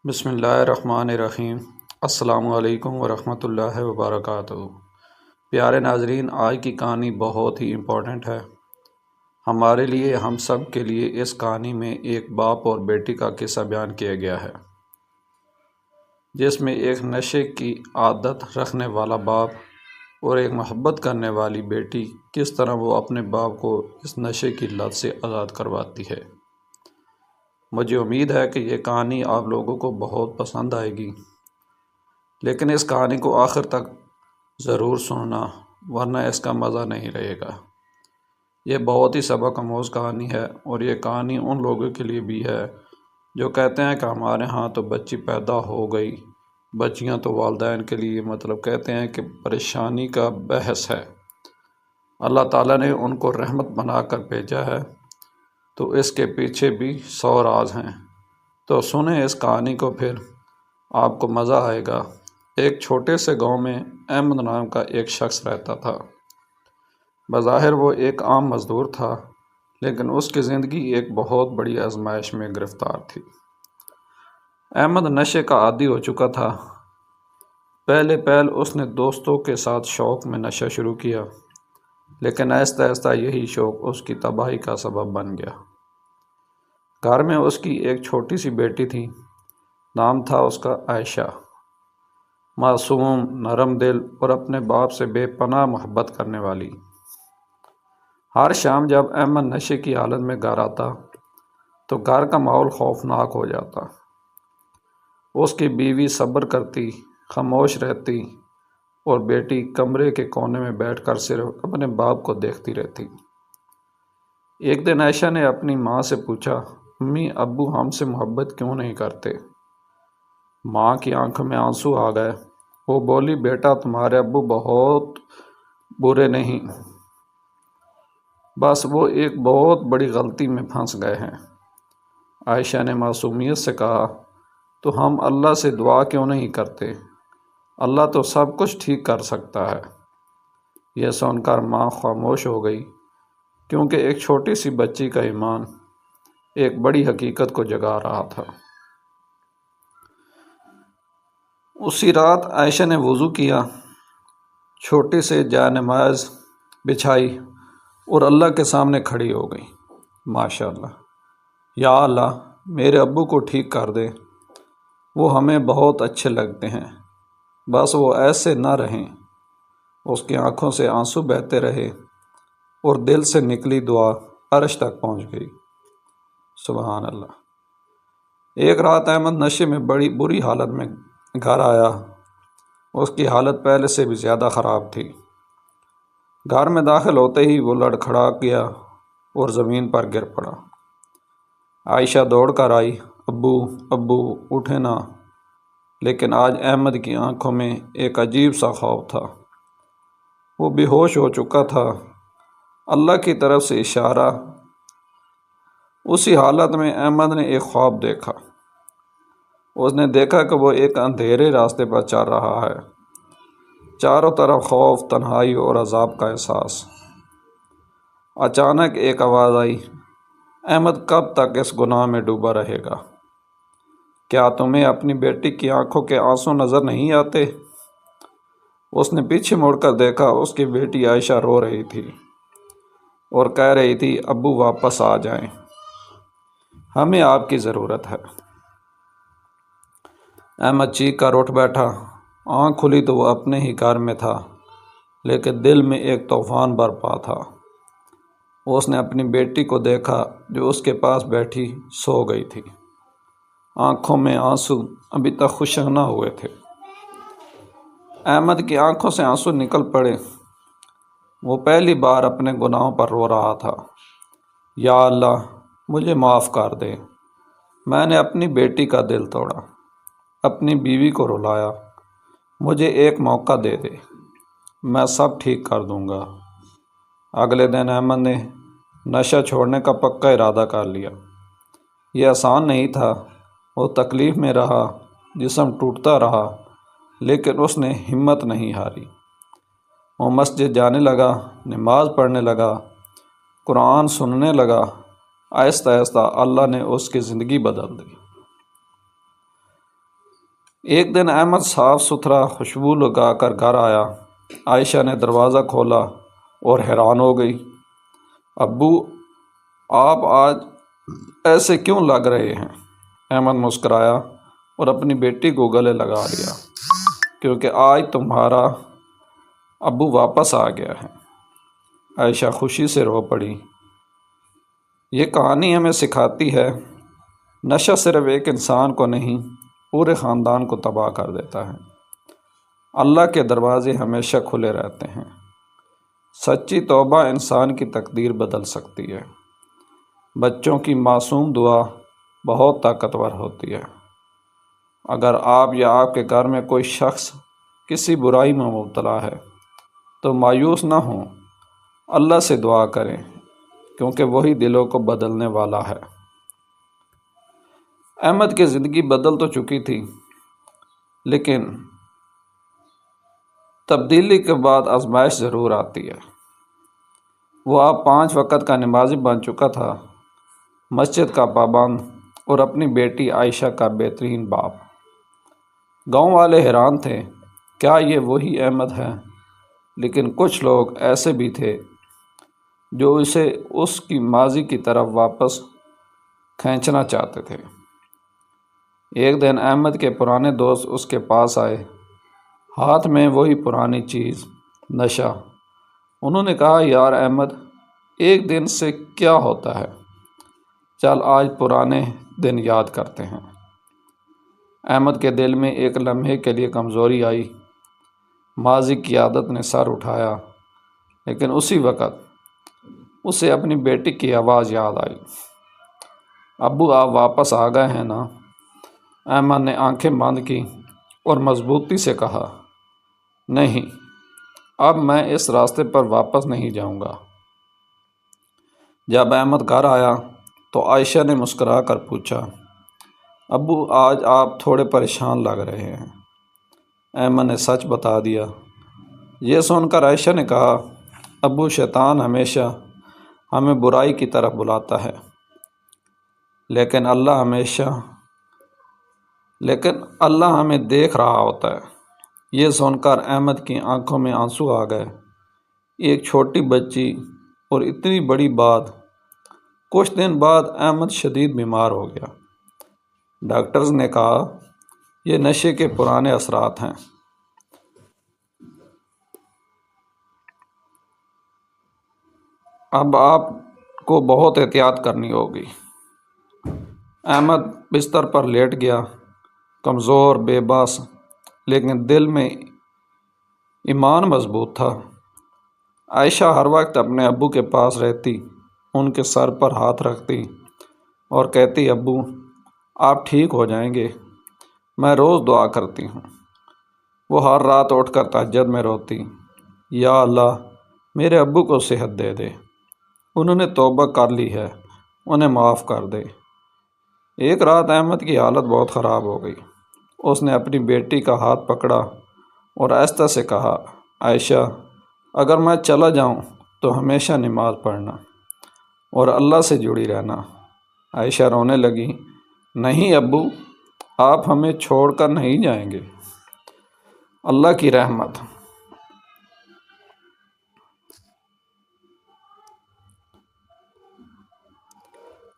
بسم اللہ الرحمن الرحیم۔ السلام علیکم ورحمۃ اللہ وبرکاتہ۔ پیارے ناظرین، آج کی کہانی بہت ہی امپورٹنٹ ہے ہمارے لیے، ہم سب کے لیے۔ اس کہانی میں ایک باپ اور بیٹی کا قصہ بیان کیا گیا ہے، جس میں ایک نشے کی عادت رکھنے والا باپ اور ایک محبت کرنے والی بیٹی کس طرح وہ اپنے باپ کو اس نشے کی لت سے آزاد کرواتی ہے۔ مجھے امید ہے کہ یہ کہانی آپ لوگوں کو بہت پسند آئے گی، لیکن اس کہانی کو آخر تک ضرور سننا، ورنہ اس کا مزہ نہیں رہے گا۔ یہ بہت ہی سبق آموز کہانی ہے، اور یہ کہانی ان لوگوں کے لیے بھی ہے جو کہتے ہیں کہ ہمارے ہاں تو بچی پیدا ہو گئی، بچیاں تو والدین کے لیے کہتے ہیں کہ پریشانی کا بحث ہے۔ اللہ تعالیٰ نے ان کو رحمت بنا کر بھیجا ہے، تو اس کے پیچھے بھی 100 راز ہیں۔ تو سنیں اس کہانی کو، پھر آپ کو مزہ آئے گا۔ ایک چھوٹے سے گاؤں میں احمد نام کا ایک شخص رہتا تھا۔ بظاہر وہ ایک عام مزدور تھا، لیکن اس کی زندگی ایک بہت بڑی آزمائش میں گرفتار تھی۔ احمد نشے کا عادی ہو چکا تھا۔ پہلے اس نے دوستوں کے ساتھ شوق میں نشہ شروع کیا، لیکن آہستہ آہستہ یہی شوق اس کی تباہی کا سبب بن گیا۔ گھر میں اس کی ایک چھوٹی سی بیٹی تھی، نام تھا اس کا عائشہ۔ معصوم، نرم دل اور اپنے باپ سے بے پناہ محبت کرنے والی۔ ہر شام جب احمد نشے کی حالت میں گھر آتا تو گھر کا ماحول خوفناک ہو جاتا۔ اس کی بیوی صبر کرتی، خاموش رہتی، اور بیٹی کمرے کے کونے میں بیٹھ کر صرف اپنے باپ کو دیکھتی رہتی۔ ایک دن عائشہ نے اپنی ماں سے پوچھا، امی ابو ہم سے محبت کیوں نہیں کرتے؟ ماں کی آنکھوں میں آنسو آ گئے۔ وہ بولی، بیٹا تمہارے ابو بہت برے نہیں، بس وہ ایک بہت بڑی غلطی میں پھنس گئے ہیں۔ عائشہ نے معصومیت سے کہا، تو ہم اللہ سے دعا کیوں نہیں کرتے؟ اللہ تو سب کچھ ٹھیک کر سکتا ہے۔ یہ سن کر ماں خاموش ہو گئی، کیونکہ ایک چھوٹی سی بچی کا ایمان ایک بڑی حقیقت کو جگا رہا تھا۔ اسی رات عائشہ نے وضو کیا، چھوٹی سے جائے نماز بچھائی اور اللہ کے سامنے کھڑی ہو گئی۔ ماشاءاللہ، یا اللہ میرے ابو کو ٹھیک کر دے، وہ ہمیں بہت اچھے لگتے ہیں، بس وہ ایسے نہ رہیں۔ اس کی آنکھوں سے آنسو بہتے رہے اور دل سے نکلی دعا عرش تک پہنچ گئی۔ سبحان اللہ۔ ایک رات احمد نشے میں بڑی بری حالت میں گھر آیا۔ اس کی حالت پہلے سے بھی زیادہ خراب تھی۔ گھر میں داخل ہوتے ہی وہ لڑکھڑا گیا اور زمین پر گر پڑا۔ عائشہ دوڑ کر آئی، ابو ابو اٹھے نا۔ لیکن آج احمد کی آنکھوں میں ایک عجیب سا خوف تھا۔ وہ بے ہوش ہو چکا تھا۔ اللہ کی طرف سے اشارہ۔ اسی حالت میں احمد نے ایک خواب دیکھا۔ اس نے دیکھا کہ وہ ایک اندھیرے راستے پر چل رہا ہے، چاروں طرف خوف، تنہائی اور عذاب کا احساس۔ اچانک ایک آواز آئی، احمد کب تک اس گناہ میں ڈوبا رہے گا؟ کیا تمہیں اپنی بیٹی کی آنکھوں کے آنسو نظر نہیں آتے؟ اس نے پیچھے مڑ کر دیکھا، اس کی بیٹی عائشہ رو رہی تھی اور کہہ رہی تھی، ابو واپس آ جائیں، ہمیں آپ کی ضرورت ہے۔ احمد چیخ کر اٹھ بیٹھا۔ آنکھ کھلی تو وہ اپنے ہی گھر میں تھا، لیکن دل میں ایک طوفان برپا تھا۔ اس نے اپنی بیٹی کو دیکھا جو اس کے پاس بیٹھی سو گئی تھی، آنکھوں میں آنسو ابھی تک خشک نہ ہوئے تھے۔ احمد کی آنکھوں سے آنسو نکل پڑے۔ وہ پہلی بار اپنے گناہوں پر رو رہا تھا۔ یا اللہ مجھے معاف کر دے، میں نے اپنی بیٹی کا دل توڑا، اپنی بیوی کو رلایا، مجھے ایک موقع دے دے، میں سب ٹھیک کر دوں گا۔ اگلے دن احمد نے نشہ چھوڑنے کا پکا ارادہ کر لیا۔ یہ آسان نہیں تھا، وہ تکلیف میں رہا، جسم ٹوٹتا رہا، لیکن اس نے ہمت نہیں ہاری۔ وہ مسجد جانے لگا، نماز پڑھنے لگا، قرآن سننے لگا۔ آہستہ آہستہ اللہ نے اس کی زندگی بدل دی۔ ایک دن احمد صاف ستھرا خوشبو لگا کر گھر آیا۔ عائشہ نے دروازہ کھولا اور حیران ہو گئی۔ ابو، آپ آج ایسے کیوں لگ رہے ہیں؟ احمد مسکرایا اور اپنی بیٹی کو گلے لگا لیا۔ کیونکہ آج تمہارا ابو واپس آ گیا ہے۔ عائشہ خوشی سے رو پڑی۔ یہ کہانی ہمیں سکھاتی ہے، نشہ صرف ایک انسان کو نہیں، پورے خاندان کو تباہ کر دیتا ہے۔ اللہ کے دروازے ہمیشہ کھلے رہتے ہیں۔ سچی توبہ انسان کی تقدیر بدل سکتی ہے۔ بچوں کی معصوم دعا بہت طاقتور ہوتی ہے۔ اگر آپ یا آپ کے گھر میں کوئی شخص کسی برائی میں مبتلا ہے تو مایوس نہ ہوں، اللہ سے دعا کریں، کیونکہ وہی دلوں کو بدلنے والا ہے۔ احمد کی زندگی بدل تو چکی تھی، لیکن تبدیلی کے بعد آزمائش ضرور آتی ہے۔ وہ اب 5 وقت کا نمازی بن چکا تھا، مسجد کا پابند اور اپنی بیٹی عائشہ کا بہترین باپ۔ گاؤں والے حیران تھے، کیا یہ وہی احمد ہے؟ لیکن کچھ لوگ ایسے بھی تھے جو اسے اس کی ماضی کی طرف واپس کھینچنا چاہتے تھے۔ ایک دن احمد کے پرانے دوست اس کے پاس آئے، ہاتھ میں وہی پرانی چیز، نشہ۔ انہوں نے کہا، یار احمد، ایک دن سے کیا ہوتا ہے؟ چل آج پرانے دن یاد کرتے ہیں۔ احمد کے دل میں ایک لمحے کے لیے کمزوری آئی۔ ماضی کی عادت نے سر اٹھایا، لیکن اسی وقت اسے اپنی بیٹی کی آواز یاد آئی۔ ابو، آپ واپس آ گئے ہیں نا؟ احمد نے آنکھیں بند کی اور مضبوطی سے کہا، نہیں، اب میں اس راستے پر واپس نہیں جاؤں گا۔ جب احمد گھر آیا تو عائشہ نے مسکرا کر پوچھا، ابو، آج آپ تھوڑے پریشان لگ رہے ہیں۔ احمد نے سچ بتا دیا۔ یہ سن کر عائشہ نے کہا، ابو، شیطان ہمیشہ ہمیں برائی کی طرف بلاتا ہے، لیکن اللہ ہمیں دیکھ رہا ہوتا ہے۔ یہ سن کر احمد کی آنکھوں میں آنسو آ گئے۔ ایک چھوٹی بچی اور اتنی بڑی بات۔ کچھ دن بعد احمد شدید بیمار ہو گیا۔ ڈاکٹرز نے کہا، یہ نشے کے پرانے اثرات ہیں۔ اب آپ کو بہت احتیاط کرنی ہوگی۔ احمد بستر پر لیٹ گیا، کمزور، بے بس، لیکن دل میں ایمان مضبوط تھا۔ عائشہ ہر وقت اپنے ابو کے پاس رہتی، ان کے سر پر ہاتھ رکھتی اور کہتی، ابو، آپ ٹھیک ہو جائیں گے، میں روز دعا کرتی ہوں۔ وہ ہر رات اٹھ کر تہجد میں روتی، یا اللہ، میرے ابو کو صحت دے دے، انہوں نے توبہ کر لی ہے، انہیں معاف کر دے۔ ایک رات احمد کی حالت بہت خراب ہو گئی۔ اس نے اپنی بیٹی کا ہاتھ پکڑا اور آہستہ سے کہا، عائشہ، اگر میں چلا جاؤں تو ہمیشہ نماز پڑھنا اور اللہ سے جڑی رہنا۔ عائشہ رونے لگی، نہیں ابو، آپ ہمیں چھوڑ کر نہیں جائیں گے۔ اللہ کی رحمت۔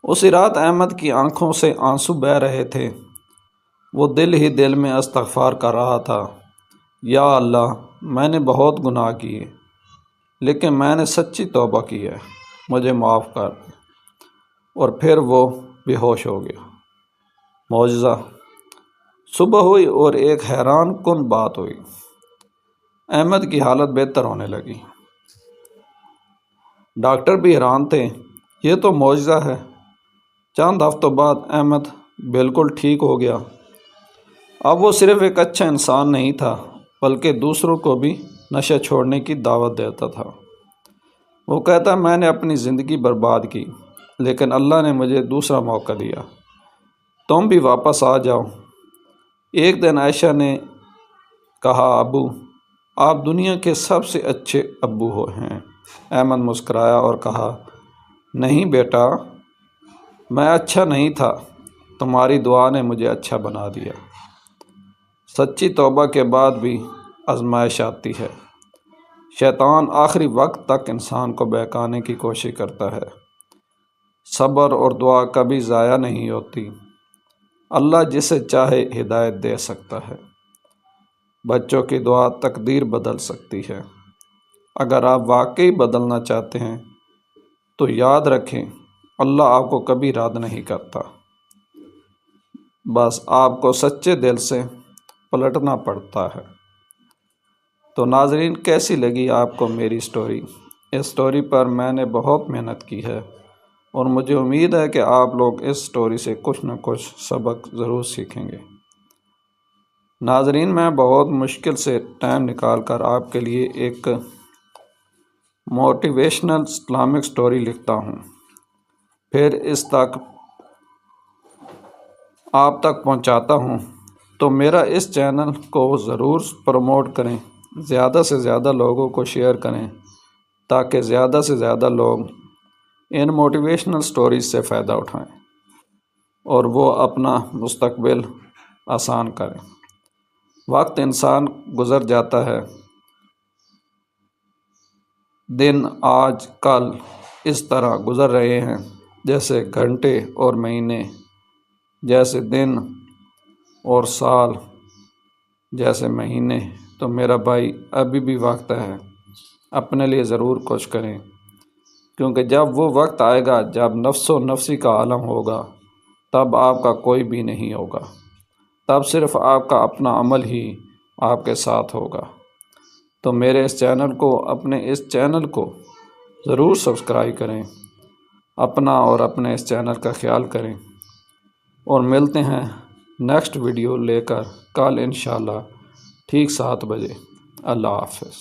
اسی رات احمد کی آنکھوں سے آنسو بہہ رہے تھے۔ وہ دل ہی دل میں استغفار کر رہا تھا، یا اللہ، میں نے بہت گناہ کیے، لیکن میں نے سچی توبہ کی ہے، مجھے معاف کر دے۔ اور پھر وہ بے ہوش ہو گیا۔ معجزہ۔ صبح ہوئی اور ایک حیران کن بات ہوئی۔ احمد کی حالت بہتر ہونے لگی۔ ڈاکٹر بھی حیران تھے، یہ تو معجزہ ہے۔ چند ہفتوں بعد احمد بالکل ٹھیک ہو گیا۔ اب وہ صرف ایک اچھا انسان نہیں تھا، بلکہ دوسروں کو بھی نشہ چھوڑنے کی دعوت دیتا تھا۔ وہ کہتا، میں نے اپنی زندگی برباد کی، لیکن اللہ نے مجھے دوسرا موقع دیا، تم بھی واپس آ جاؤ۔ ایک دن عائشہ نے کہا، ابو، آپ دنیا کے سب سے اچھے ابو ہیں۔ احمد مسکرایا اور کہا، نہیں بیٹا، میں اچھا نہیں تھا، تمہاری دعا نے مجھے اچھا بنا دیا۔ سچی توبہ کے بعد بھی آزمائش آتی ہے۔ شیطان آخری وقت تک انسان کو بہکانے کی کوشش کرتا ہے۔ صبر اور دعا کبھی ضائع نہیں ہوتی۔ اللہ جسے چاہے ہدایت دے سکتا ہے۔ بچوں کی دعا تقدیر بدل سکتی ہے۔ اگر آپ واقعی بدلنا چاہتے ہیں تو یاد رکھیں، اللہ آپ کو کبھی رد نہیں کرتا، بس آپ کو سچے دل سے پلٹنا پڑتا ہے۔ تو ناظرین، کیسی لگی آپ کو میری سٹوری؟ اس سٹوری پر میں نے بہت محنت کی ہے اور مجھے امید ہے کہ آپ لوگ اس سٹوری سے کچھ نہ کچھ سبق ضرور سیکھیں گے۔ ناظرین، میں بہت مشکل سے ٹائم نکال کر آپ کے لیے ایک موٹیویشنل اسلامک سٹوری لکھتا ہوں، پھر اس تک آپ تک پہنچاتا ہوں۔ تو میرا اس چینل کو ضرور پروموٹ کریں، زیادہ سے زیادہ لوگوں کو شیئر کریں تاکہ زیادہ سے زیادہ لوگ ان موٹیویشنل سٹوریز سے فائدہ اٹھائیں اور وہ اپنا مستقبل آسان کریں۔ وقت انسان گزر جاتا ہے، دن آج کل اس طرح گزر رہے ہیں جیسے گھنٹے اور مہینے، جیسے دن اور سال جیسے مہینے۔ تو میرا بھائی، ابھی بھی وقت ہے، اپنے لیے ضرور کچھ کریں، کیونکہ جب وہ وقت آئے گا جب نفس و نفسی کا عالم ہوگا، تب آپ کا کوئی بھی نہیں ہوگا، تب صرف آپ کا اپنا عمل ہی آپ کے ساتھ ہوگا۔ تو میرے اس چینل کو ضرور سبسکرائب کریں، اپنا اور اپنے اس چینل کا خیال کریں، اور ملتے ہیں نیکسٹ ویڈیو لے کر کل انشاءاللہ ٹھیک 7 بجے۔ اللہ حافظ۔